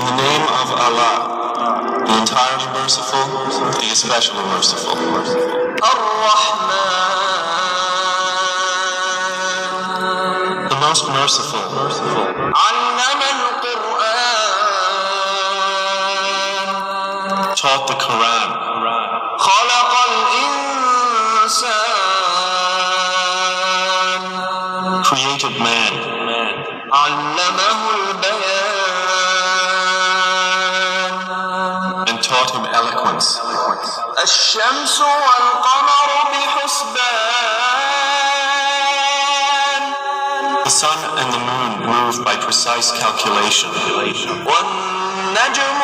the name of Allah, the entirely merciful, the especially merciful. Ar-Rahman, the most merciful. Allama al-Qur'an, taught the Quran. Khalaqa al-Insan, created man. Allamahu al-Bayan, and taught him eloquence. الشمس والقمر بحسبان, The sun and the moon move by precise calculation. والنجم